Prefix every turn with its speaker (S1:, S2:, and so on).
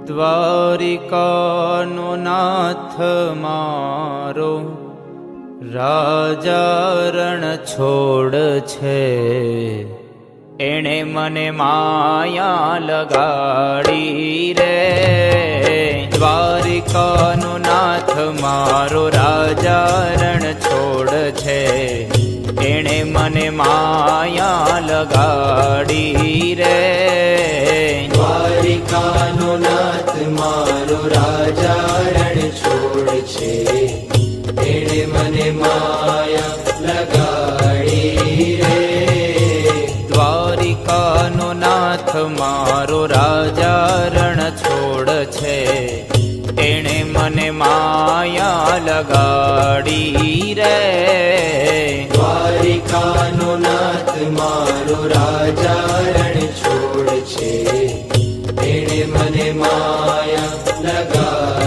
S1: દ્વારિકાનો નાથ મારો રાજા રણ છોડ છે, એણે મને માયા લગાડી રે. દ્વારિકાનો નાથ મારો રાજા રણ છોડ છે, એણે મને માયા લગાડી રે.
S2: દ્વારિકાનો નાથ મારો રાજા રણ છોડ છે, એણે મને માયા લગાડી રે.
S1: દ્વારિકાનો નાથ મારો રાજા રણ છોડ છે, એણે મને માયા લગાડી રે.
S2: દ્વારિકાનો નાથ મારો રાજા રણ છોડ છે, એણે મને માયા લગાડી